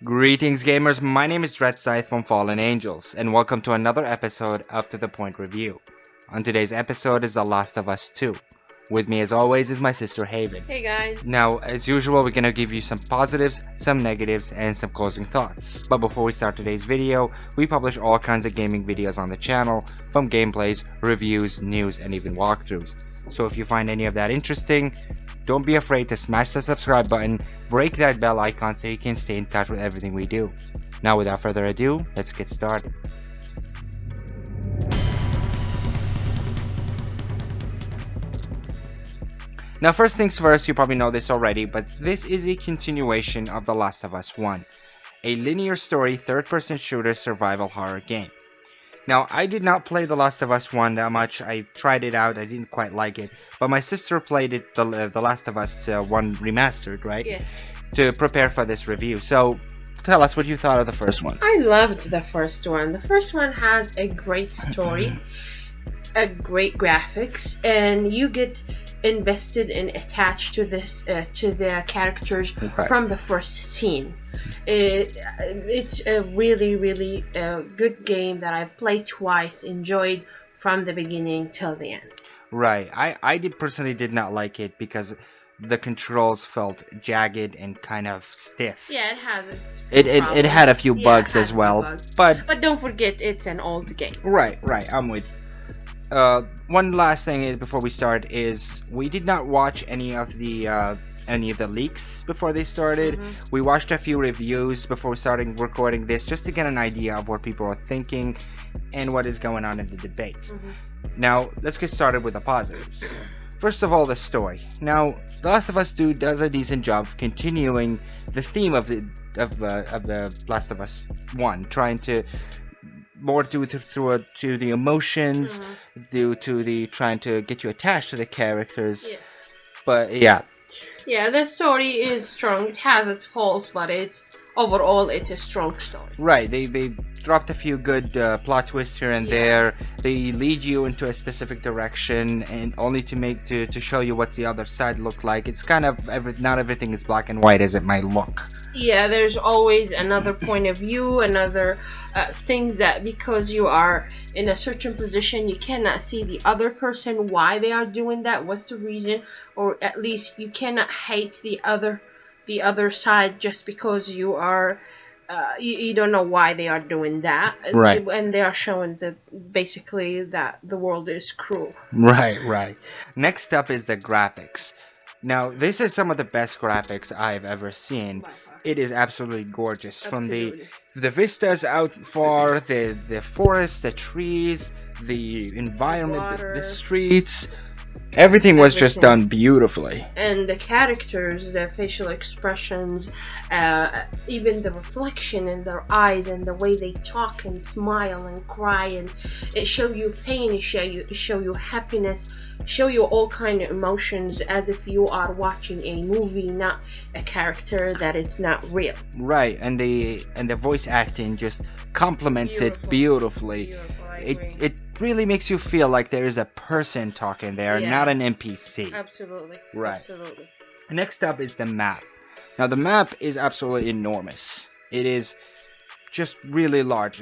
Greetings, gamers. My name is Dreadscythe from Fallen Angels, and welcome to another episode of To The Point Review. On today's episode is The Last of Us 2. With me, as always, is my sister Haven. Hey guys. Now, as usual, we're gonna give you some positives, some negatives, and some closing thoughts. But before we start today's video, we publish all kinds of gaming videos on the channel, from gameplays, reviews, news, and even walkthroughs. So if you find any of that interesting, don't be afraid to smash the subscribe button, break that bell icon so you can stay in touch with everything we do. Now, without further ado, let's get started. Now, first things first, you probably know this already, but this is a continuation of The Last of Us 1, a linear story third-person shooter survival horror game. Now, I did not play The Last of Us 1 that much. I tried it out. I didn't quite like it. But my sister played it, The Last of Us 1 remastered, right? Yes. To prepare for this review. So, tell us what you thought of the first one. I loved the first one. The first one had a great story, a great graphics, and you get invested and attached to this to the characters Right. from the first scene. It's a really good game that I've played twice, enjoyed from the beginning till the end. Right. I personally did not like it because the controls felt jagged and kind of stiff. Yeah, it has It had a few Yeah, bugs it as had well. bugs. But Don't forget, it's an old game. right, I'm with you. One last thing before we start is we did not watch any of the leaks before they started. We watched a few reviews before starting recording this just to get an idea of what people are thinking and what is going on in the debates. Now, let's get started with the positives. First of all, the story. Now, The Last of Us 2 does a decent job of continuing the theme of the Last of Us 1, trying to more due to the emotions, due to the trying to get you attached to the characters. Yes. But yeah, Yeah, the story is strong. It has its faults, but overall it's a strong story. right. They dropped a few good plot twists here and Yeah. there. They lead you into a specific direction, and only to show you what the other side looked like. It's kind of not everything is black and white as it might look. Yeah, there's always another point of view, another things that because you are in a certain position, you cannot see the other person why they are doing that. What's the reason? Or at least you cannot hate the other side just because you are. You don't know why they are doing that, Right. And they are showing that basically that the world is cruel. Right. Next up is the graphics. Now, this is some of the best graphics I've ever seen. It is absolutely gorgeous. From Absolutely. the vistas out far, the forest, the trees, the environment, the water. streets. Everything was just Everything. done beautifully. And the characters, their facial expressions, even the reflection in their eyes and the way they talk and smile and cry, and it show you pain, it show you happiness, show you all kind of emotions as if you are watching a movie, not a character that it's not real. Right, and the voice acting just complements it beautifully. Beautiful, I agree. It really makes you feel like there is a person talking there, Yeah. not an NPC. Absolutely. Right. Absolutely. Next up is the map. Now, the map is absolutely enormous. It is just really large.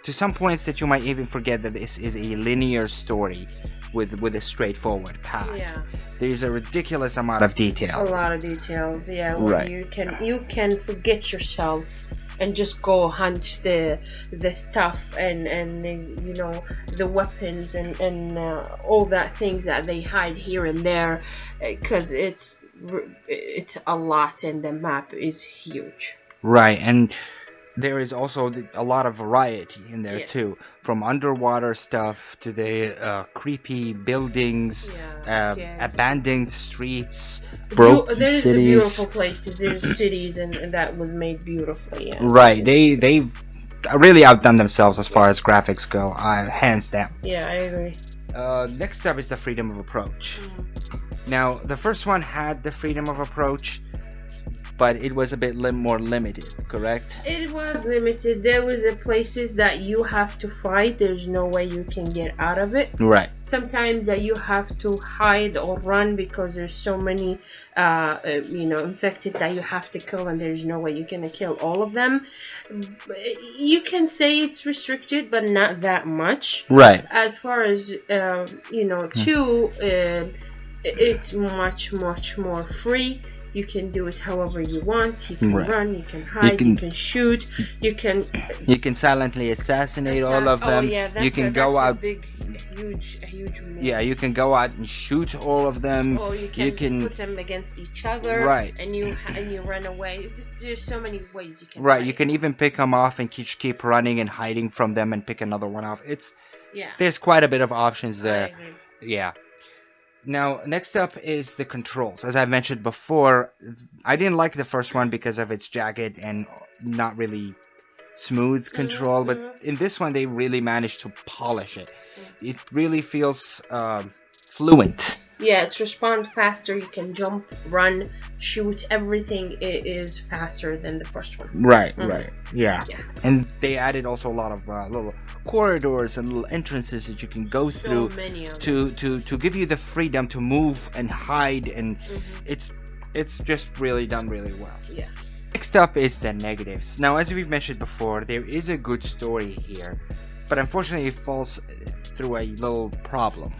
To some points that you might even forget that this is a linear story with a straightforward path. Yeah. There's a ridiculous amount of A detail. lot of details, yeah. Where Right. you can forget yourself and just go hunt the stuff and you know the weapons and all that things that they hide here and there, because it's a lot and the map is huge. Right, and there is also a lot of variety in there Yes. too, from underwater stuff to the creepy buildings, Yes. abandoned streets, broken There's cities. beautiful places. There's cities and that was made beautifully. Yeah. Right, they've really outdone themselves as far as graphics go, hands down. Yeah, I agree. Next up is the freedom of approach. Now, the first one had the freedom of approach, but it was a bit more limited, correct? It was limited. There was places that you have to fight. There's no way you can get out of it. Right. Sometimes that you have to hide or run because there's so many, infected that you have to kill, and there's no way you're gonna kill all of them. You can say it's restricted, but not that much. Right. As far as two, it's much more free. You can do it however you want. You can run, you can hide, you can shoot, you can silently assassinate all of them. Oh, yeah, you can go out. Huge. Yeah, you can go out and shoot all of them. Or you can put them against each other. Right. And you run away. There's so many ways you can. Right. Hide. You can even pick them off and keep running and hiding from them and pick another one off. There's quite a bit of options there. I agree. Yeah. Now, next up is the controls. As I mentioned before, I didn't like the first one because of its jagged and not really smooth control, but in this one they really managed to polish it. It really feels fluent. Yeah, it's respond faster. You can jump, run, shoot. Everything is faster than the first one. Right. Yeah. And they added also a lot of little corridors and little entrances that you can go through many of to give you the freedom to move and hide, and it's just really done really well. Yeah. Next up is the negatives. Now, as we've mentioned before, there is a good story here, but unfortunately it falls through a little problem,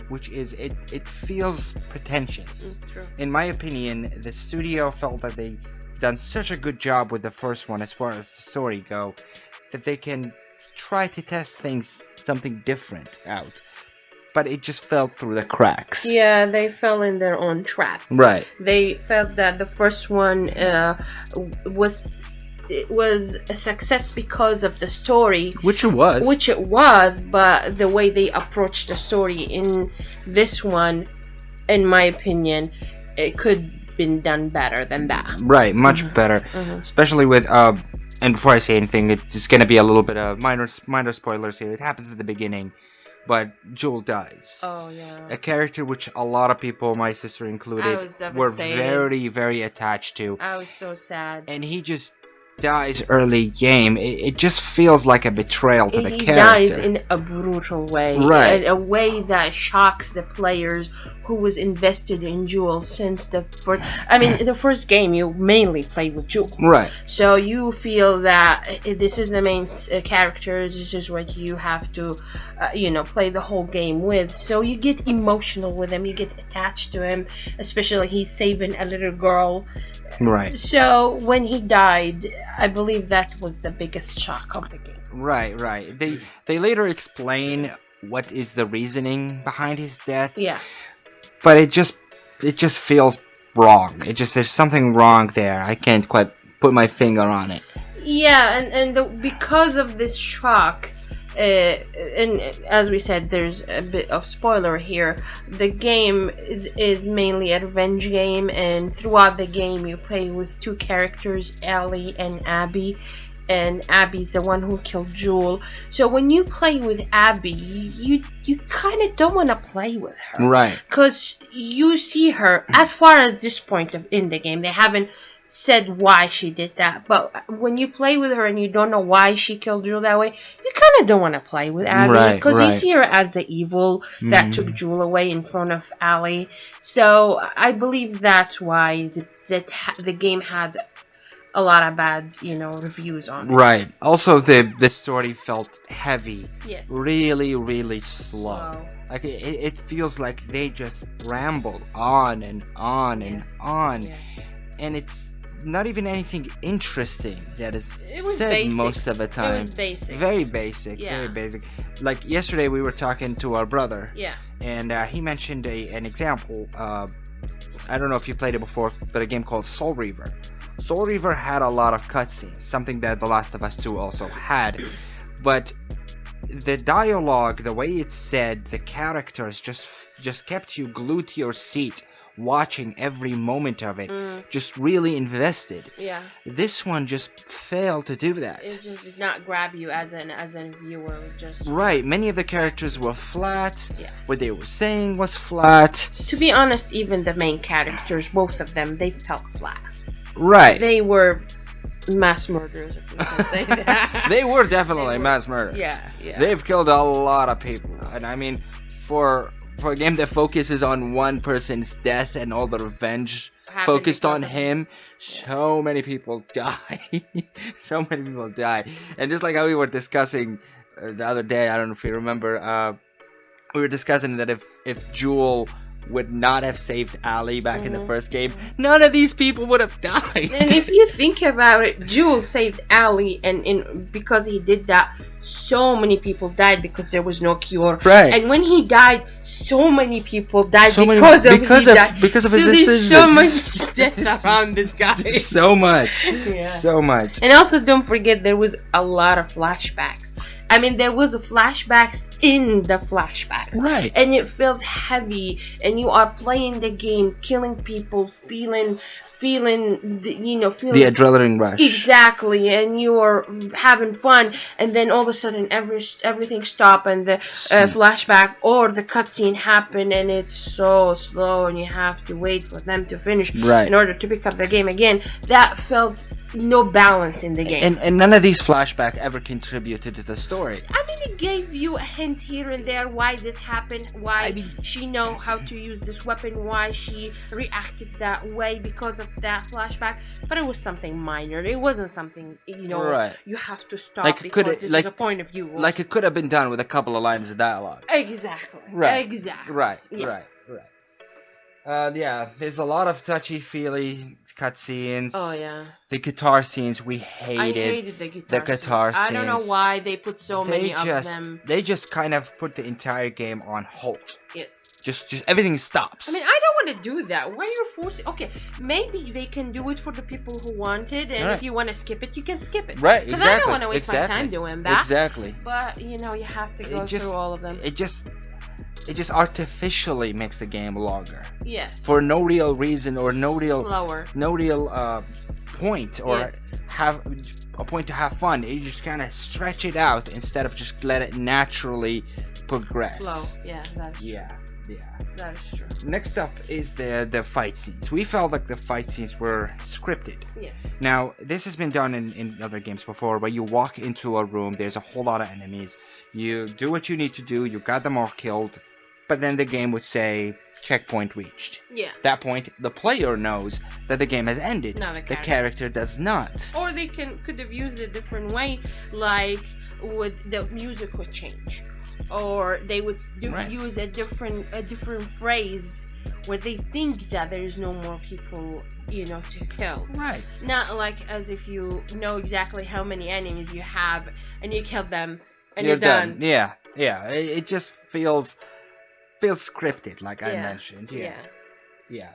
which is it feels pretentious. True. In my opinion, the studio felt that they've done such a good job with the first one as far as the story go, that they can try to test something different out. But it just fell through the cracks. Yeah, they fell in their own trap. Right. They felt that the first one was a success because of the story, which it was, but the way they approached the story in this one, in my opinion, it could been done better than that. Right, much better, especially with and before I say anything, it's gonna be a little bit of minor spoilers here. It happens at the beginning, but Joel dies. Oh yeah. A character which a lot of people, my sister included, were very, very attached to. I was so sad. And he just dies early game. It just feels like a betrayal to the character. He dies in a brutal way. Right. A way that shocks the players who was invested in Joel since the first. I mean, the first game you mainly play with Joel. Right. So you feel that this is the main character. This is what you have to, play the whole game with. So you get emotional with him. You get attached to him, especially he's saving a little girl. Right. So when he died, I believe that was the biggest shock of the game. Right. They later explain what is the reasoning behind his death. Yeah. But it just feels wrong. There's something wrong there. I can't quite put my finger on it. Yeah, and because of this shock, and as we said, there's a bit of spoiler here. The game is mainly a revenge game, and throughout the game you play with two characters, Ellie and Abby. And Abby's the one who killed Joel. So when you play with Abby, you kind of don't want to play with her, right? Because you see her. As far as this point in the game, they haven't said why she did that. But when you play with her and you don't know why she killed Joel that way, you kind of don't want to play with Abby because you see her as the evil that took Joel away in front of Ellie. So I believe that's why the game had a lot of bad, reviews on it. Right. Also, the story felt heavy. Yes. Really, really slow. Like it feels like they just rambled on and on and on, and it's not even anything interesting that is said basics. Most of the time. It was basic. Very basic. Yeah. Very basic. Like yesterday, we were talking to our brother. Yeah. And he mentioned an example. I don't know if you played it before, but a game called Soul Reaver. Soul Reaver had a lot of cutscenes, something that The Last of Us 2 also had, but the dialogue, the way it's said, the characters just kept you glued to your seat, watching every moment of it, just really invested. Yeah. This one just failed to do that. It just did not grab you as a viewer. Right. Many of the characters were flat. Yeah. What they were saying was flat. To be honest, even the main characters, both of them, they felt flat. Right. They were mass murderers, if we can say that. They were definitely mass murderers. Yeah, yeah. They've killed a lot of people, and I mean, for a game that focuses on one person's death and all the revenge focused on him, so many people die. So many people die, and just like how we were discussing the other day, I don't know if you remember, we were discussing that if Joel would not have saved Allie back in the first game, none of these people would have died. And if you think about it, Joel saved Allie, and because he did that, so many people died because there was no cure. Right. And when he died, so many people died because of his There's decision. so much death around this guy. So much. Yeah. So much. And also, don't forget, there was a lot of flashbacks. I mean, there was flashbacks in the flashbacks. Right. And it felt heavy, and you are playing the game, killing people, feeling the adrenaline rush. Exactly, and you are having fun, and then all of a sudden everything stopped, and the flashback or the cutscene happen, and it's so slow, and you have to wait for them to finish in order to pick up the game again. That felt no balance in the game. And none of these flashbacks ever contributed to the story. I mean, it gave you a hint here and there why this happened, why she know how to use this weapon, why she reacted that way because of that flashback, but it was something minor. It wasn't something, you have to stop because this is a point of view. Like it could have been done with a couple of lines of dialogue. Exactly. Right. Exactly. Right. Yeah. Right. Yeah, there's a lot of touchy-feely cutscenes. Oh, yeah. The guitar scenes, we hated. I hated the guitar scenes. I don't know why they put so many of them. They just kind of put the entire game on hold. Yes. Just everything stops. I mean, I don't want to do that. Why are you forcing? Okay, maybe they can do it for the people who want it, and if you want to skip it, you can skip it. Right, Because I don't want to waste my time doing that. Exactly. But, you have to go through all of them. It just artificially makes the game longer. Yes. For no real reason or no real slower. No real point or have a point to have fun. You just kind of stretch it out instead of just let it naturally progress. Slow. Yeah, that's true. Yeah. That is true. Next up is the fight scenes. We felt like the fight scenes were scripted. Yes. Now, this has been done in other games before, where you walk into a room, there's a whole lot of enemies, you do what you need to do, you got them all killed, but then the game would say, checkpoint reached. Yeah. At that point, the player knows that the game has ended. No, the character does not. Or they could have used it a different way, like the music would change. Or they would use a different phrase where they think that there's no more people, to kill. Right. Not like as if you know exactly how many enemies you have and you kill them and you're you're done. Yeah. It just feels scripted, like I mentioned. Yeah.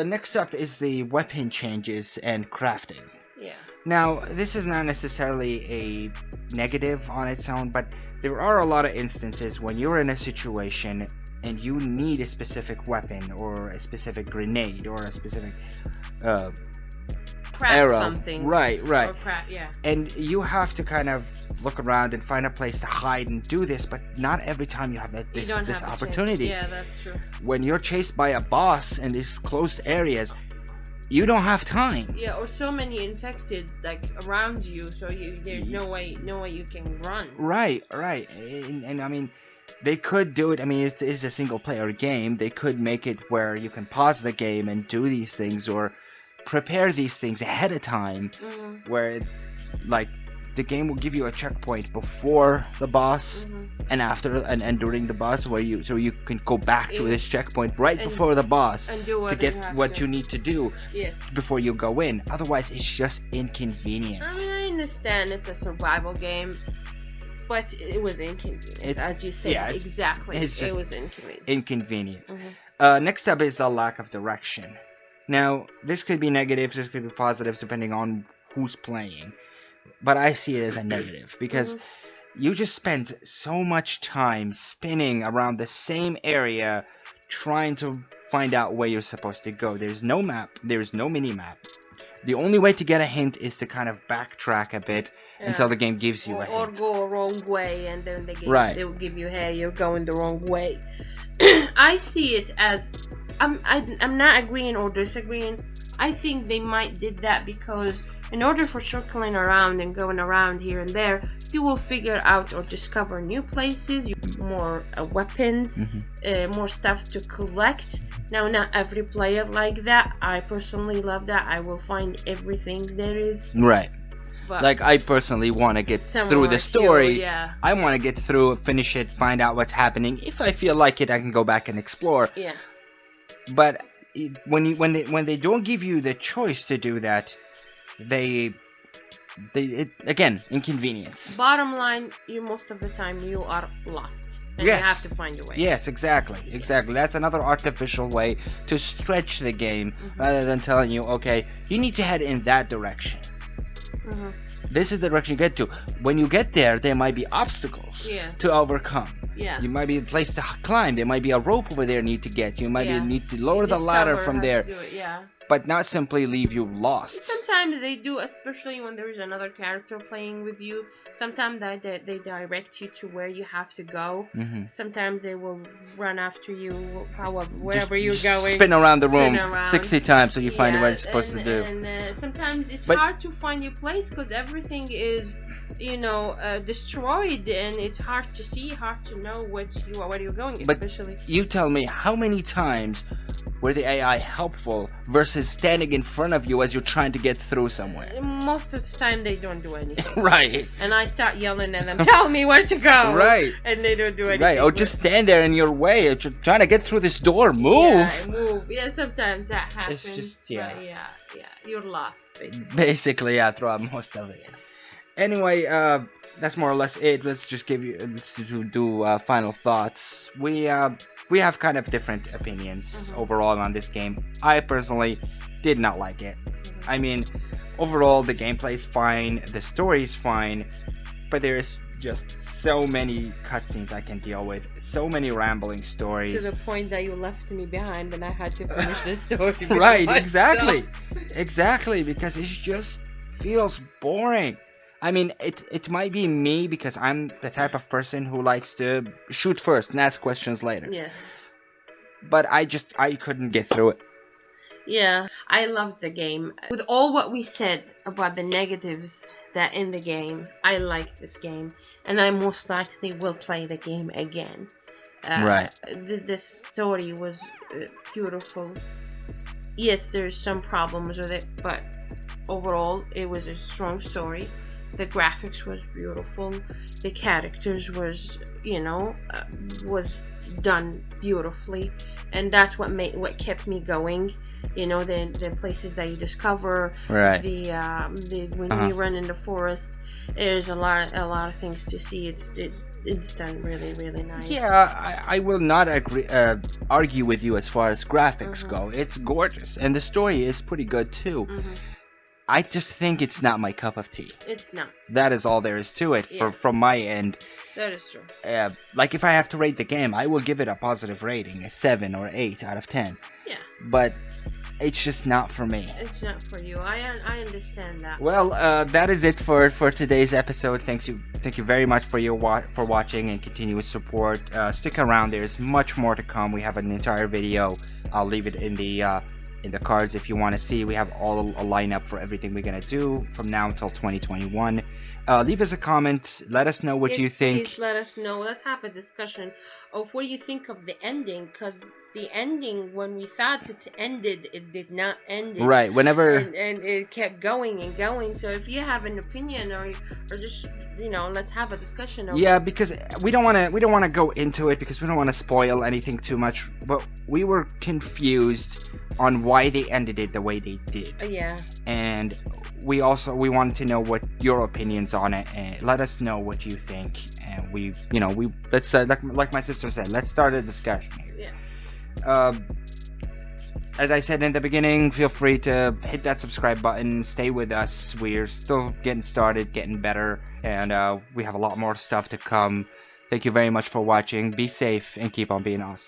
Next up is the weapon changes and crafting. Yeah. Now, this is not necessarily a negative on its own, but there are a lot of instances when you're in a situation and you need a specific weapon or a specific grenade or a specific arrow. Something. Right. Or craft, yeah. And you have to kind of look around and find a place to hide and do this, but not every time you have this opportunity. Yeah, that's true. When you're chased by a boss in these closed areas, you don't have time. Yeah, or so many infected around you, so there's no way you can run. Right. And I mean, they could do it. I mean, it is a single player game. They could make it where you can pause the game and do these things or prepare these things ahead of time, where the game will give you a checkpoint before the boss and after and during the boss, so you can go back to this checkpoint before the boss and do to get what you need to do before you go in. Otherwise, it's just inconvenient. I mean, I understand it's a survival game, but it was inconvenient, as you said. Yeah, exactly. It was inconvenient. Inconvenient. Next up is the lack of direction. Now, this could be negatives, this could be positives, depending on who's playing. But I see it as a negative, because you just spend so much time spinning around the same area trying to find out where you're supposed to go. There's no map, there's no mini-map. The only way to get a hint is to kind of backtrack a bit until the game gives you a hint. Or go a wrong way, and then they will give you, hey, you're going the wrong way. I see it as, I'm not agreeing or disagreeing. I think they might did that because in order for circling around and going around here and there, you will figure out or discover new places, more weapons, more stuff to collect. Now, not every player like that. I personally love that. I will find everything there is. Right. But Like, I personally want to get some through more the story. kill, yeah. I want to get through it, finish it, find out what's happening. If I feel like it, I can go back and explore. Yeah. But when they don't give you the choice to do that, again, inconvenience. Bottom line, most of the time you are lost. And Yes. you have to find a way. Yes, exactly. That's another artificial way to stretch the game rather than telling you, okay, you need to head in that direction. This is the direction you get to. When you get there might be obstacles Yeah. to overcome. Yeah. You might be a place to climb. There might be a rope over there you need to get. You might Yeah. need to lower the ladder Discover from how to there, do it, yeah. but not simply leave you lost. Sometimes they do, especially when there's another character playing with you. Sometimes they direct you to where you have to go. Sometimes they will run after you, wherever you're Just going. spin around the room spin around. 60 times so you find Yeah, what you're supposed to do. And sometimes it's But- hard to find your place because everything is, destroyed, and it's hard to see, hard to know where you're going, But- especially. You tell me, how many times were the AI helpful versus standing in front of you as you're trying to get through somewhere? Most of the time they don't do anything. Right. And I start yelling at them, tell me where to go. Right. And they don't do anything. Right. Or just stand there in your way. You're trying to get through this door. Move. Yeah, move. Yeah, sometimes that happens. just- yeah. But yeah, you're lost, basically. Basically, yeah, throughout most of it. Anyway, that's more or less it. Let's do final thoughts. We have kind of different opinions overall on this game. I personally did not like it. I mean, overall the gameplay is fine, the story is fine, but there's just so many cutscenes I can deal with, so many rambling To stories. the point that you left me behind and I had to finish the story. Right, by exactly. myself. Exactly, because it just feels boring. I mean, it might be me because I'm the type of person who likes to shoot first and ask questions later. Yes. But I couldn't get through it. Yeah, I loved the game. With all what we said about the negatives that in the game, I like this game, and I most likely will play the game again. Right. The story was beautiful. Yes, there's some problems with it, but overall, it was a strong story. The graphics was beautiful. The characters was done beautifully, and that's what kept me going. The places that you discover, Right. when you run in the forest, there's a lot of things to see. It's done really, really nice. Yeah, I will not argue with you as far as graphics go. It's gorgeous, and the story is pretty good too. I just think it's not my cup of tea. It's not. That is all there is to it Yeah. from my end. That is true. Like, if I have to rate the game, I will give it a positive rating, a 7 or 8 out of 10. Yeah. But it's just not for me. It's not for you. I understand that. Well, that is it for today's episode. Thank you very much for watching and continuous support. Stick around. There's much more to come. We have an entire video. I'll leave it in the cards if you want to see. We have all a lineup for everything we're gonna do from now until 2021. Leave us a comment. Let us know what you think. Please let us know. Let's have a discussion of what do you think of the ending, because the ending, when we thought it ended, it did not end. Right. Whenever. And it kept going and going. So if you have an opinion or just let's have a discussion. Yeah, because we don't want to go into it because we don't want to spoil anything too much. But we were confused on why they ended it the way they did. Yeah. And we wanted to know what your opinions on it, and let us know what you think. And let's like my sister said, let's start a discussion here. Yeah. As I said in the beginning, feel free to hit that subscribe button. Stay with us. We're still getting started, getting better, and we have a lot more stuff to come. Thank you very much for watching. Be safe and keep on being awesome.